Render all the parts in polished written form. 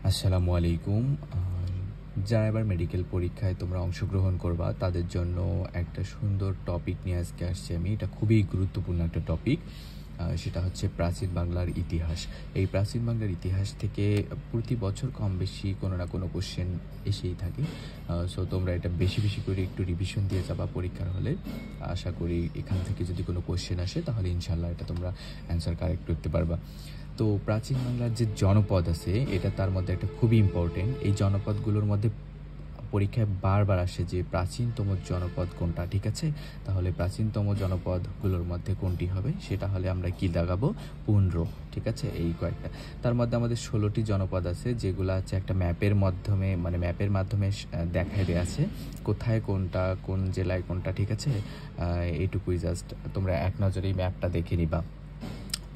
আসসালামু আলাইকুম। যারা এবার মেডিকেল পরীক্ষায় তোমরা অংশগ্রহণ করবা তাদের জন্য একটা সুন্দর টপিক নিয়ে আজকে আসছি আমি। এটা খুবই গুরুত্বপূর্ণ একটা টপিক। সেটা হচ্ছে প্রাচীন বাংলার ইতিহাস। এই প্রাচীন বাংলার ইতিহাস থেকে প্রতি বছর কম বেশি কোনো না কোনো কোশ্চেন এসেই থাকে। সো তোমরা এটা বেশি বেশি করে একটু রিভিশন দিয়ে যাবা পরীক্ষার হলে। আশা করি এখান থেকে যদি কোনো কোশ্চেন আসে তাহলে ইনশাল্লাহ এটা তোমরা অ্যান্সার কারেক্ট করতে পারবা। তো প্রাচীন বাংলার যে জনপদ আছে এটা তার মধ্যে একটা খুবই ইম্পর্টেন্ট। এই জনপদগুলোর মধ্যে পরীক্ষায় বারবার আসে যে প্রাচীনতম জনপদ কোনটা, ঠিক আছে? তাহলে প্রাচীনতম জনপদগুলোর মধ্যে কোনটি হবে সেটা হলে আমরা কি লাগাবো? পুন্ড্র, ঠিক আছে? এই কয়েকটা তার মধ্যে আমাদের 16টি জনপদ আছে যেগুলো হচ্ছে একটা ম্যাপের মাধ্যমে দেখাই দেওয়া আছে কোথায় কোনটা, কোন জেলায় কোনটা, ঠিক আছে? এইটুকুই, জাস্ট তোমরা এক নজরে এই ম্যাপটা দেখে নিবা।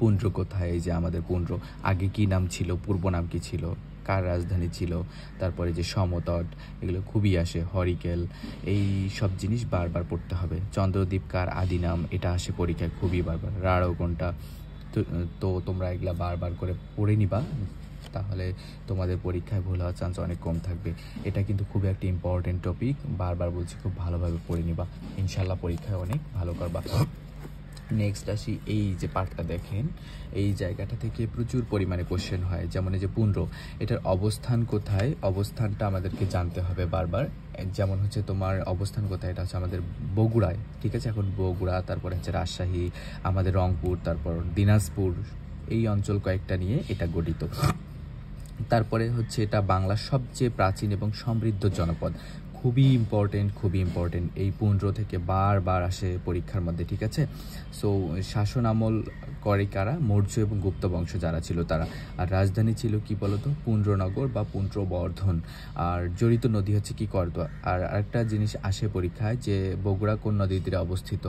পুন্ড্র কোথায়? এই যে আমাদের পুন্ড্র, আগে কি নাম ছিল, পূর্ব নাম কি ছিল, কার রাজধানী ছিল, তারপরে যে সমতট, এগুলো খুবই আসে। হরিকেল, এই সব জিনিস বারবার পড়তে হবে। চন্দ্রদ্বীপ কার আদি নাম, এটা আসে পরীক্ষায় খুবই বারবার। রাঢ় কোনটা? তো তোমরা এগুলা বারবার করে পড়ে নিবা, তাহলে তোমাদের পরীক্ষায় ভুল হওয়ার চান্স অনেক কম থাকবে। এটা কিন্তু খুবই একটা ইম্পর্টেন্ট টপিক, বারবার বলছি, খুব ভালোভাবে পড়ে নিবা, ইনশাল্লাহ পরীক্ষায় অনেক ভালো করবা। নেক্সট আসি, এই যে পার্টটা দেখেন, এই জায়গাটা থেকে প্রচুর পরিমাণে কোশ্চেন হয়। যেমন এই যে পুন্ড্র, এটার অবস্থান কোথায়, অবস্থানটা আমাদেরকে জানতে হবে বারবার। যেমন হচ্ছে তোমার অবস্থান কোথায়, এটা হচ্ছে আমাদের বগুড়ায়, ঠিক আছে? এখন বগুড়া, তারপরে হচ্ছে রাজশাহী, আমাদের রংপুর, তারপর দিনাজপুর, এই অঞ্চল কয়েকটা নিয়ে এটা গঠিত। তারপরে হচ্ছে এটা বাংলার সবচেয়ে প্রাচীন এবং সমৃদ্ধ জনপদ। খুবই ইম্পর্টেন্ট। এই পুন্ড্র থেকে বারবার আসে পরীক্ষার মধ্যে, ঠিক আছে? সো শাসন আমল করে কারা? মৌর্য এবং গুপ্ত বংশ যারা ছিল তারা। আর রাজধানী ছিল কি বলতো? পুন্ড্রনগর বা পুন্ড্রবর্ধন। আর জড়িত নদী হচ্ছে কি? করতোয়া। আর আরেকটা জিনিস আসে পরীক্ষায় যে বগুড়া কোন নদীর তীরে অবস্থিত,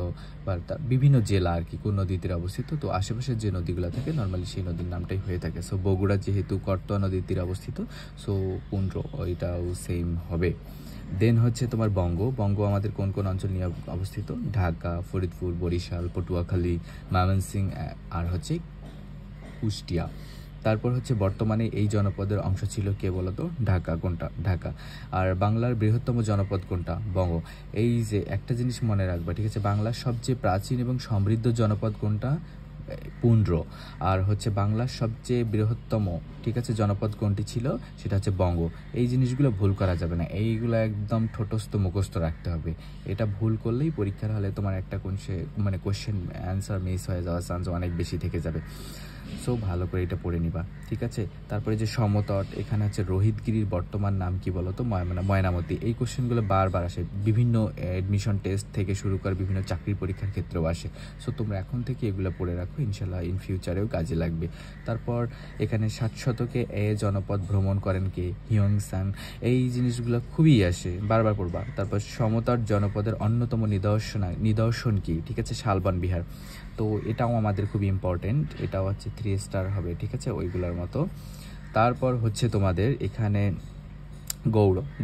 বা বিভিন্ন জেলা আর কি কোন নদীর তীরে অবস্থিত। তো আশেপাশের যে নদীগুলো থাকে নর্মালি সেই নদীর নামটাই হয়ে থাকে। সো বগুড়া যেহেতু করতোয়া নদীর তীরে অবস্থিত, সো পুন্ড্র ওইটাও সেম হবে। দেন হচ্ছে তোমার বঙ্গ আমাদের কোন কোন অঞ্চল নিয়ে অবস্থিত? ঢাকা, ফরিদপুর, বরিশাল, পটুয়াখালী, ময়মনসিংহ, আর হচ্ছে কুষ্টিয়া। তারপর হচ্ছে বর্তমানে এই জনপদের অংশ ছিল কে বলতো? ঢাকা। কোনটা? ঢাকা। আর বাংলার বৃহত্তম জনপদ কোনটা? বঙ্গ। এই যে একটা জিনিস মনে রাখবা, ঠিক আছে? বাংলার সবচেয়ে প্রাচীন এবং সমৃদ্ধ জনপদ কোনটা? পুন্ড্র। আর হচ্ছে বাংলার সবচেয়ে বৃহত্তম, ঠিক আছে, জনপদ কোনটি ছিল? সেটা হচ্ছে বঙ্গ। এই জিনিসগুলো ভুল করা যাবে না, এইগুলো একদম ঠোঁটস্থ মুখস্থ রাখতে হবে। এটা ভুল করলেই পরীক্ষার হলে তোমার একটা কোশ্চেন অ্যান্সার মিস হয়ে যাওয়ার চান্স অনেক বেশি থেকে যাবে। সো ভালো করে এটা পড়ে নিবা, ঠিক আছে? তারপরে যে সমতট, এখানে হচ্ছে রোহিতগিরির বর্তমান নাম কি বলতো? ময়নামতি। এই কোশ্চেনগুলো বারবার আসে, বিভিন্ন অ্যাডমিশন টেস্ট থেকে শুরু করে বিভিন্ন চাকরির পরীক্ষার ক্ষেত্রেও আসে। সো তোমরা এখন থেকে এগুলো পড়ে রাখো, ইনশাল্লাহ ইন ফিউচারেও কাজে লাগবে। তারপর এখানে 60 শতকে জনপদ ভ্রমণ করেন কে? হিউং-সাং। এই জিনিসগুলো খুবই আসে, বারবার পড়বা। তারপর সমতট জনপদের অন্যতম নিদর্শন কি? ঠিক আছে, শালবন বিহার। তো এটাও আমাদের খুব ইম্পর্টেন্ট, এটাও হচ্ছে 3 স্টার হবে, ঠিক আছে, ওইগুলোর মতো। তারপর হচ্ছে তোমাদের এখানে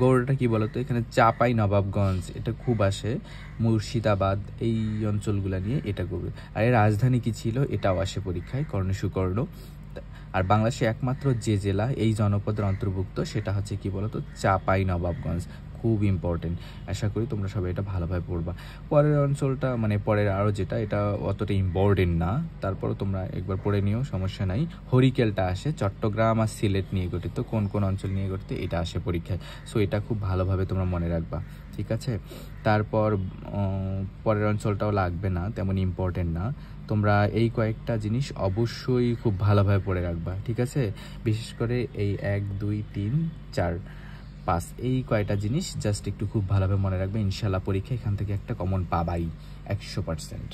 গৌড়টা কি বলতো? এখানে চাপাই নবাবগঞ্জ, এটা খুব আসে। মুর্শিদাবাদ, এই অঞ্চলগুলো নিয়ে এটা গৌড়। আর এর রাজধানী কি ছিল? এটাও আসে পরীক্ষায়, কর্ণসুকর্ণ। আর বাংলাদেশে একমাত্র যে জেলা এই জনপদের অন্তর্ভুক্ত সেটা হচ্ছে কি বলতো? চাপাই নবাবগঞ্জ। খুব ইম্পর্টেন্ট, আশা করি তোমরা সবাই এটা ভালোভাবে পড়বা। পরের অঞ্চলটা পরের আরও যেটা, এটা অতটা ইম্পর্টেন্ট না, তারপরও তোমরা একবার পড়ে নিও, সমস্যা নাই। হরিকেলটা আসে চট্টগ্রাম আর সিলেট নিয়ে গঠিত। কোন কোন অঞ্চল নিয়ে গঠিত? এটা আসে পরীক্ষায়। সো এটা খুব ভালোভাবে তোমরা মনে রাখবা, ঠিক আছে? তারপর পরের অঞ্চলটাও লাগবে না, তেমন ইম্পর্টেন্ট না। তোমরা এই কয়েকটা জিনিস অবশ্যই খুব ভালোভাবে পড়ে রাখবা, ঠিক আছে? বিশেষ করে এই 1, 2, 3, 4, 5 এই কয়টা জিনিস জাস্ট একটু খুব ভালোভাবে মনে রাখবে, ইনশাল্লাহ পরীক্ষা এখান থেকে একটা কমন পাবাই 100%।